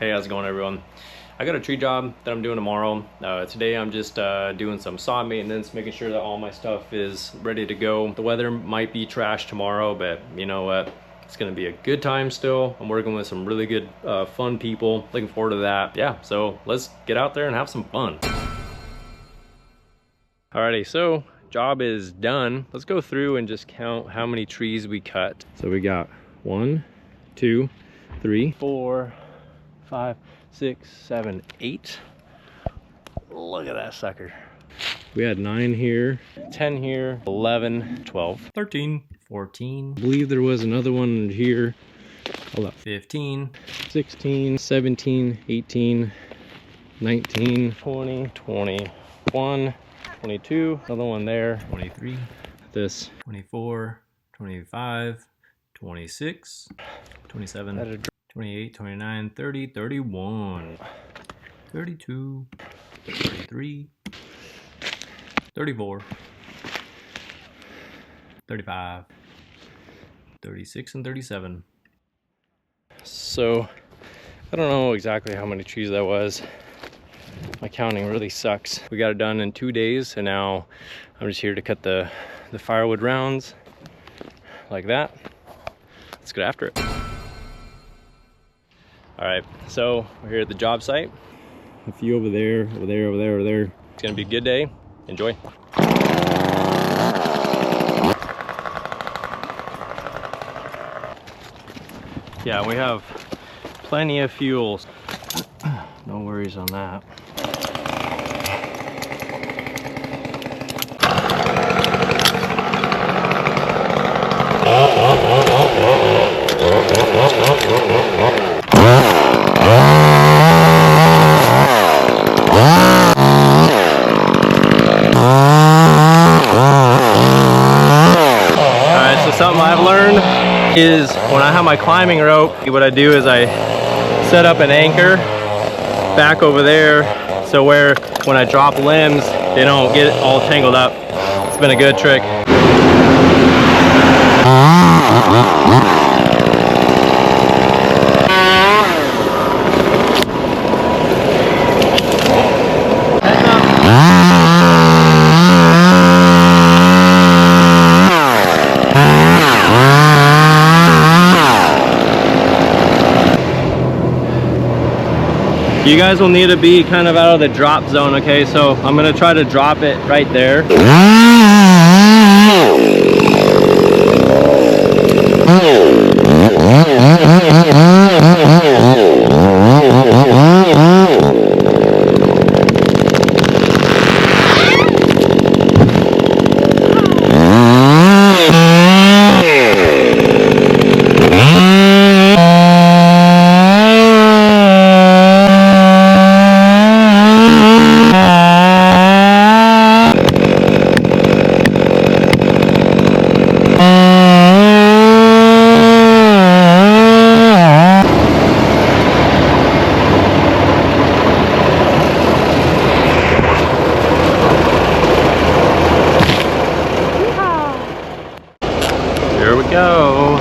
Hey, how's it going, everyone? I got a tree job that I'm doing tomorrow. Today I'm just doing some saw maintenance, making sure that all my stuff is ready to go. The weather might be trash tomorrow, but you know what? It's gonna be a good time still. I'm working with some really good, fun people. Looking forward to that. Yeah, so let's get out there and have some fun. Alrighty, so job is done. Let's go through and just count how many trees we cut. So we got 1, 2, 3, 4, 5, 6, 7, 8. Look at that sucker. We had 9 here, 10 here, 11, 12, 13, 14. I believe there was another one here. Hold up. 15, 16, 17, 18, 19, 20, 21, 22. Another one there. 23. This. 24, 25, 26, 27. 28, 29, 30, 31, 32, 33, 34, 35, 36, and 37. So, I don't know exactly how many trees that was. My counting really sucks. We got it done in 2 days, and now I'm just here to cut the firewood rounds like that. Let's get after it. All right, so we're here at the job site. A few over there, over there, over there, over there. It's gonna be a good day. Enjoy. Yeah, we have plenty of fuel. No worries on that. Something I've learned is when I have my climbing rope, what I do is I set up an anchor back over there so where when I drop limbs, they don't get all tangled up. It's been a good trick. You guys will need to be kind of out of the drop zone, okay? So I'm gonna try to drop it right there. Here we go.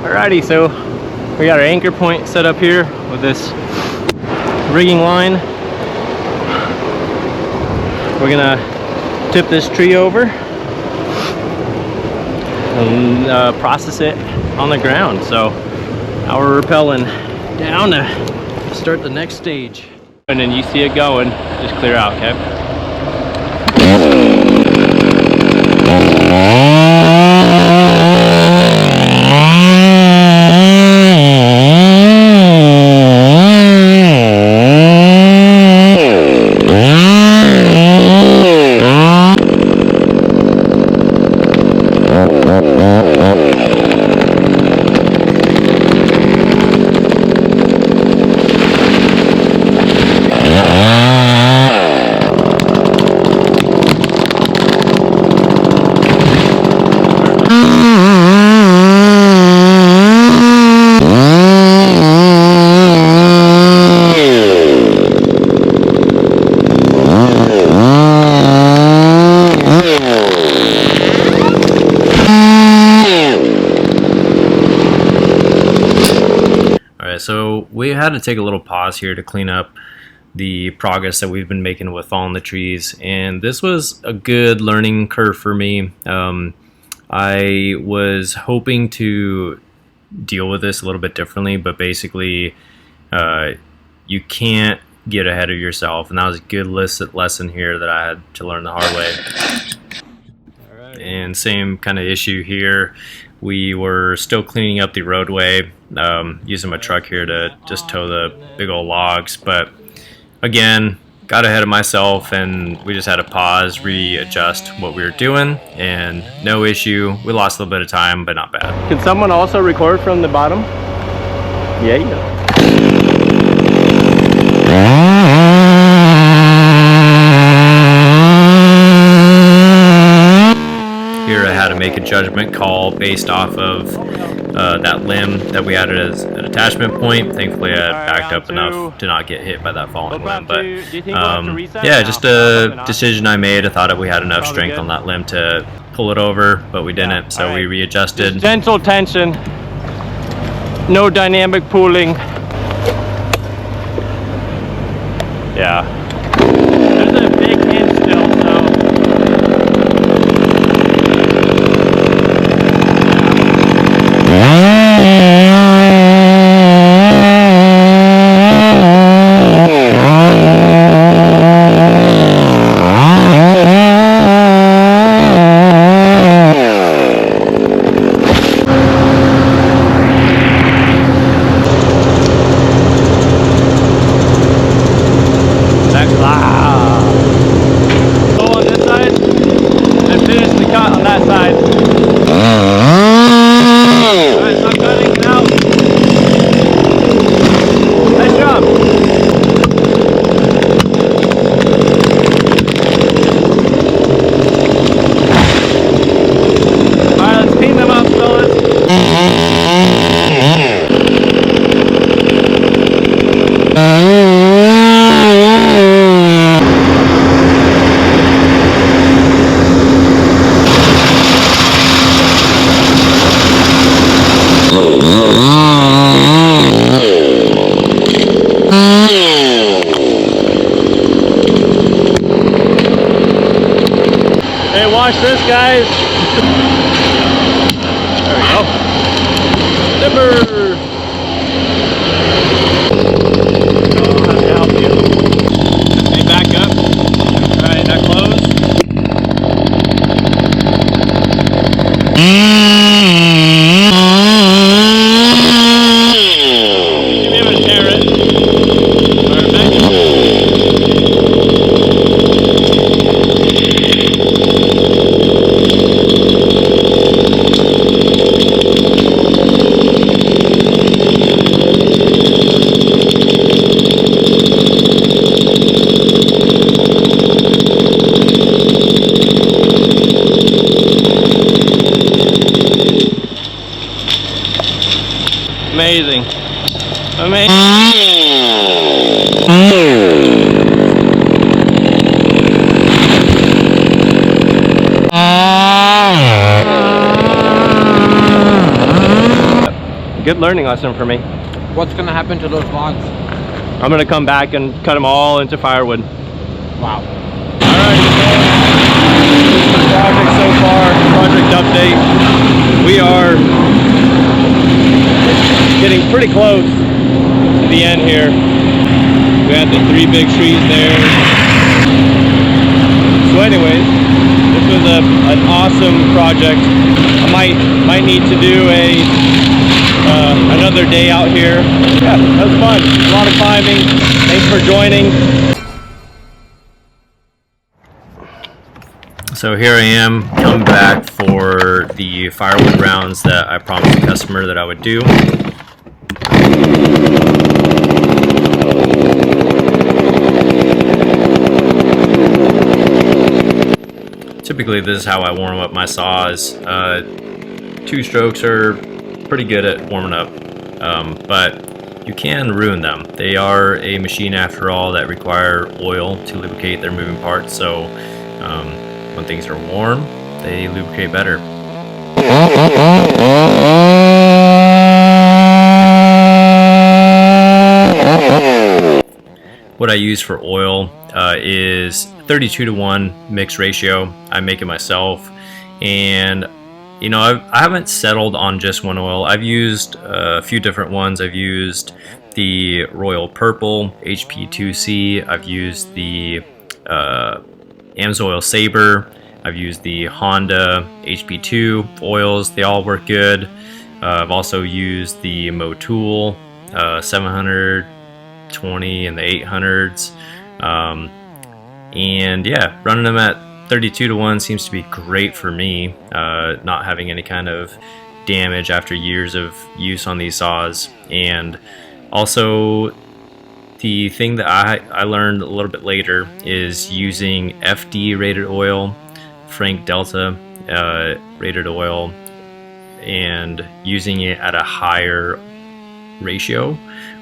Alrighty, so We got our anchor point set up here with this rigging line. We're gonna tip this tree over and process it on the ground. So now we're rappelling down to start the next stage. And then you see it going, just clear out, okay? So we had to take a little pause here to clean up the progress that we've been making with falling the trees, and this was a good learning curve for me. I was hoping to deal with this a little bit differently, but basically you can't get ahead of yourself, and that was a good lesson here that I had to learn the hard way. All right. And same kind of issue here. We were still cleaning up the roadway, using my truck here to just tow the big old logs, but again, got ahead of myself and we just had to pause, readjust what we were doing, and no issue. We lost a little bit of time, but not bad. Can someone also record from the bottom? Yeah, you know. Here I had to make a judgment call based off of that limb that we had as an attachment point. Thankfully I backed up enough to not get hit by that falling limb, but yeah, just a decision I made. I thought we had enough strength on that limb to pull it over, but we didn't, so we readjusted. Just gentle tension, no dynamic pulling. Yeah, there's a big hinge still, so watch this, guys. There we go. Zipper. I'll have to help you. Hey, back up. All right, now close. Should be able to tear it. All right, back up. Amazing. Amazing. Good learning lesson for me. What's gonna happen to those logs? I'm gonna come back and cut them all into firewood. Wow. Alright, project so far, project update. We are getting pretty close to the end here. We had the 3 big trees there. So anyways, this was an awesome project. I might need to do another day out here. Yeah, that was fun. A lot of climbing. Thanks for joining. So here I am, come back for the firewood rounds that I promised the customer that I would do. Typically this is how I warm up my saws. 2 strokes are pretty good at warming up, but you can ruin them. They are a machine after all that require oil to lubricate their moving parts, so when things are warm, they lubricate better. What I use for oil is 32:1 mix ratio. I make it myself, and you know, I haven't settled on just one oil. I've used a few different ones. I've used the Royal Purple HP2C. I've used the Amsoil Sabre. I've used the Honda HP2 oils. They all work good. I've also used the Motul 720 and the 800s. And yeah, running them at 32:1 seems to be great for me, not having any kind of damage after years of use on these saws. And also the thing that I learned a little bit later is using FD rated oil, Frank Delta rated oil, and using it at a higher ratio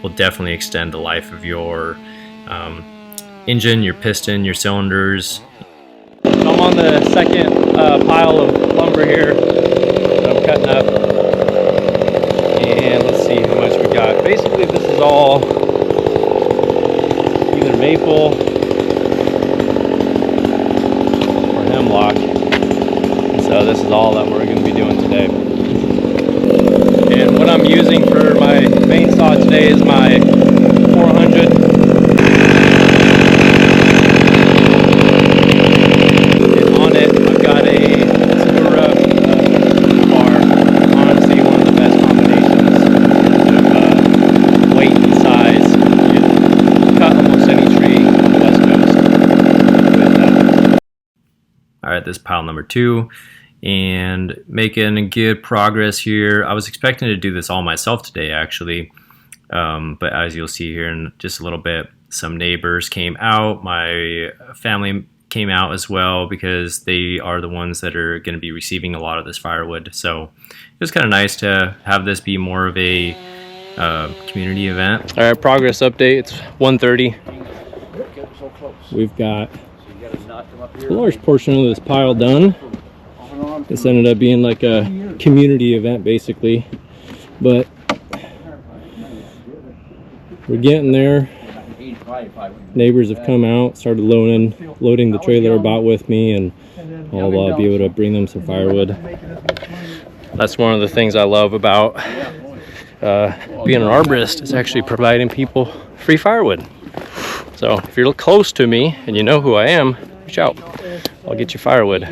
will definitely extend the life of your engine, your piston, your cylinders. So I'm on the second pile of lumber here that I'm cutting up, and let's see how much we got. Basically this is all either maple or hemlock, and so this is all that we're going to be doing today. And what I'm using for my main saw today is my 400. And on it, I've got a Sakura bar. Honestly, one of the best combinations in terms of weight and size. You can cut almost any tree on the West Coast with that. Alright, this is pile number 2. And making good progress here. I was expecting to do this all myself today, actually, but as you'll see here in just a little bit, some neighbors came out. My family came out as well because they are the ones that are going to be receiving a lot of this firewood. So it was kind of nice to have this be more of a community event. All right, progress update. It's 1:30. We've got a large portion of this pile done. This ended up being like a community event basically, but we're getting there. Neighbors have come out, started loading the trailer about with me, and I'll be able to bring them some firewood. That's one of the things I love about being an arborist, is actually providing people free firewood. So if you're close to me and you know who I am, reach out. I'll get you firewood.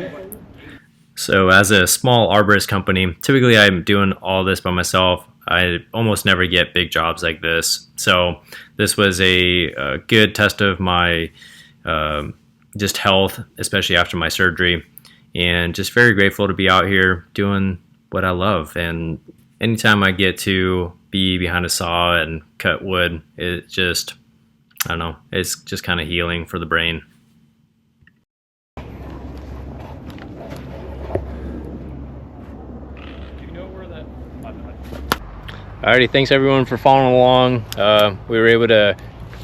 So as a small arborist company, typically I'm doing all this by myself. I almost never get big jobs like this. So this was a good test of my just health, especially after my surgery. And just very grateful to be out here doing what I love. And anytime I get to be behind a saw and cut wood, it just, I don't know, it's just kind of healing for the brain. Alrighty, thanks everyone for following along. We were able to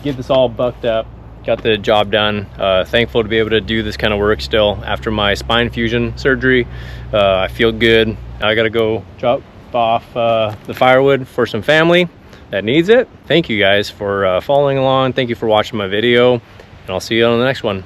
get this all bucked up, got the job done. Thankful to be able to do this kind of work still after my spine fusion surgery. I feel good. Now I gotta go chop off the firewood for some family that needs it. Thank you guys for following along. Thank you for watching my video, and I'll see you on the next one.